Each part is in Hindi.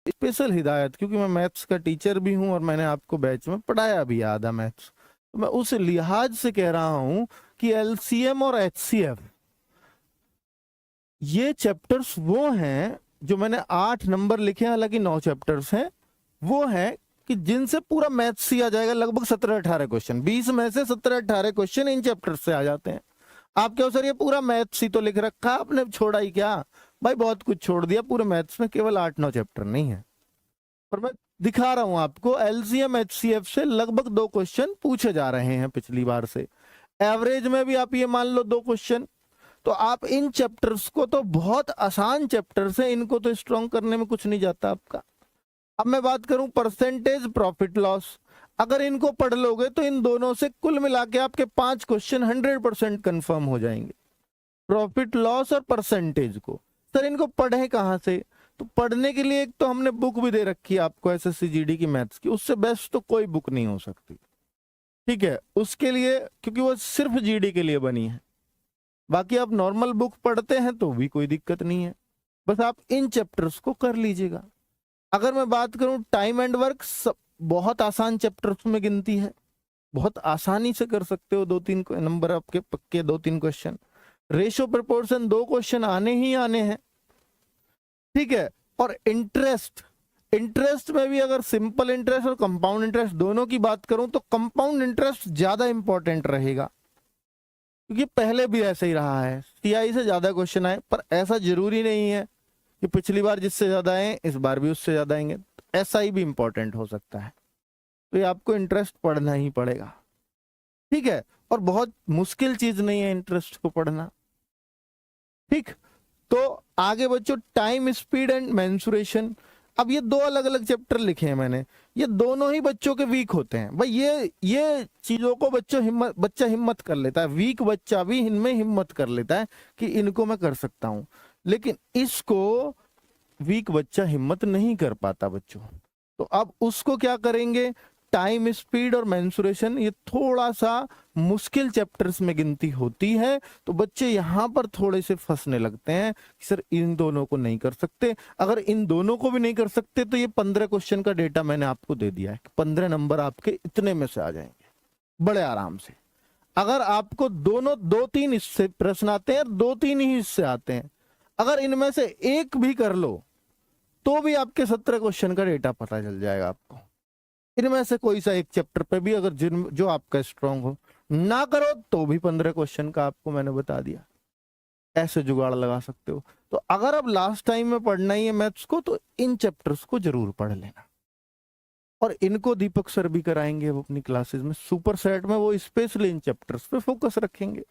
स्पेशल हिदायत, क्योंकि मैं मैथ्स का टीचर भी हूं और मैंने आपको बैच में पढ़ाया भी आधा मैथ्स, तो मैं उस लिहाज से कह रहा हूं कि एलसीएम और एचसीएफ ये चैप्टर्स वो हैं जो मैंने 8 नंबर लिखे हैं, हालांकि 9 चैप्टर्स हैं, वो हैं कि जिनसे पूरा मैथ्स ही आ जाएगा। लगभग 17-18 क्वेश्चन, 20 में से 17-18 क्वेश्चन इन चैप्टर्स से आ जाते हैं। आप क्या सर ये पूरा मैथ्स ही तो लिख रखा है, आपने छोड़ा ही क्या? भाई बहुत कुछ छोड़ दिया, पूरे मैथ्स में केवल 8-9 चैप्टर नहीं है। पर मैं दिखा रहा हूं आपको, एलसीएम एचसीएफ से लगभग 2 क्वेश्चन पूछे जा रहे हैं पिछली बार से। एवरेज में भी आप ये मान लो 2 क्वेश्चन। तो आप इन चैप्टर्स को, तो बहुत आसान चैप्टर्स है, इनको तो स्ट्रॉन्ग करने में कुछ नहीं जाता आपका। अब मैं बात करूं परसेंटेज, प्रॉफिट लॉस, अगर इनको पढ़ लोगे तो इन दोनों से कुल मिला के आपके 5 क्वेश्चन 100% कंफर्म हो जाएंगे। प्रॉफिट लॉस और परसेंटेज को सर इनको पढ़े कहां से? तो पढ़ने के लिए एक तो हमने बुक भी दे रखी है आपको एसएससी जीडी की मैथ्स की, उससे बेस्ट तो कोई बुक नहीं हो सकती, ठीक है, उसके लिए, क्योंकि वो सिर्फ जीडी के लिए बनी है। बाकी आप नॉर्मल बुक पढ़ते हैं तो भी कोई दिक्कत नहीं है, बस आप इन चैप्टर्स को कर लीजिएगा। अगर मैं बात करूं टाइम एंड वर्क, बहुत आसान चैप्टर्स में गिनती है, बहुत आसानी से कर सकते हो। 2-3 नंबर आपके पक्के, 2-3 क्वेश्चन। रेशो प्रपोर्शन 2 क्वेश्चन आने ही आने हैं, ठीक है। और इंटरेस्ट, इंटरेस्ट में भी अगर सिंपल इंटरेस्ट और कंपाउंड इंटरेस्ट दोनों की बात करूं तो कंपाउंड इंटरेस्ट ज्यादा इंपॉर्टेंट रहेगा, क्योंकि पहले भी ऐसा ही रहा है, सीआई से ज्यादा क्वेश्चन आए। पर ऐसा जरूरी नहीं है कि पिछली बार जिससे ज्यादा आए इस बार भी उससे ज्यादा आएंगे, ऐसा ही भी इंपॉर्टेंट हो सकता है। तो ये आपको इंटरेस्ट पढ़ना ही पड़ेगा, ठीक है। और बहुत मुश्किल चीज नहीं है इंटरेस्ट को पढ़ना, ठीक। तो आगे बच्चों, टाइम स्पीड एंड मेंसुरेशन। अब ये 2 अलग अलग चैप्टर लिखे हैं मैंने, ये दोनों ही बच्चों के वीक होते हैं भाई। ये चीजों को बच्चा हिम्मत कर लेता है, वीक बच्चा भी इनमें हिम्मत कर लेता है कि इनको मैं कर सकता हूं, लेकिन इसको वीक बच्चा हिम्मत नहीं कर पाता बच्चों। तो अब उसको क्या करेंगे? टाइम स्पीड और मेंसुरेशन, ये थोड़ा सा मुश्किल चैप्टर्स में गिनती होती है, तो बच्चे यहां पर थोड़े से फंसने लगते हैं कि सर इन दोनों को नहीं कर सकते। अगर इन दोनों को भी नहीं कर सकते तो ये 15 क्वेश्चन का डेटा मैंने आपको दे दिया है, 15 नंबर आपके इतने में से आ जाएंगे बड़े आराम से। अगर आपको दोनों 2-3 इससे प्रश्न आते हैं, 2-3 ही इससे आते हैं, अगर इनमें से एक भी कर लो तो भी आपके 17 क्वेश्चन का डेटा पता चल जाएगा आपको। इनमें से कोई सा एक चैप्टर पे भी अगर जो आपका स्ट्रांग हो, ना करो तो भी 15 क्वेश्चन का आपको मैंने बता दिया, ऐसे जुगाड़ लगा सकते हो। तो अगर अब लास्ट टाइम में पढ़ना ही है मैथ्स को तो इन चैप्टर्स को जरूर पढ़ लेना, और इनको दीपक सर भी कराएंगे वो अपनी क्लासेस में, सुपर सेट में वो स्पेशली इन चैप्टर्स पे फोकस रखेंगे,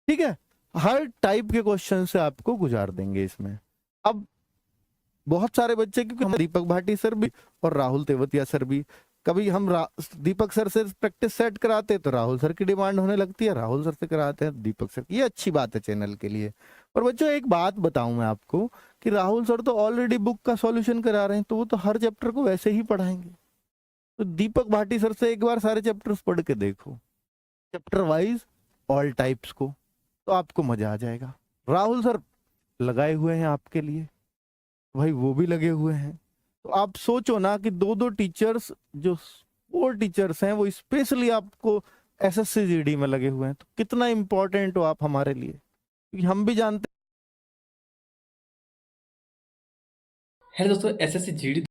ठीक है। हर टाइप के क्वेश्चन से आपको गुजार देंगे इसमें। अब बहुत सारे बच्चे, क्योंकि हम दीपक भाटी सर भी और राहुल तेवतिया सर भी, कभी हम दीपक सर से प्रैक्टिस सेट कराते तो राहुल सर की डिमांड होने लगती है, राहुल सर से कराते हैं दीपक सर। ये अच्छी बात है चैनल के लिए। और बच्चों एक बात बताऊं मैं आपको कि राहुल सर तो ऑलरेडी बुक का सॉल्यूशन करा रहे हैं, तो वो तो हर चैप्टर को वैसे ही पढ़ाएंगे। तो दीपक भाटी सर से एक बार सारे चैप्टर्स पढ़ के देखो, चैप्टर वाइज ऑल टाइप्स को, तो आपको मजा आ जाएगा। राहुल सर लगाए हुए हैं आपके लिए भाई, वो भी लगे हुए हैं। तो आप सोचो ना कि 2-2 टीचर्स, जो 4 टीचर्स हैं वो स्पेशली आपको एसएससी जीडी में लगे हुए हैं, तो कितना इंपॉर्टेंट हो आप हमारे लिए, क्योंकि हम भी जानते हेलो दोस्तों, एसएससी जीडी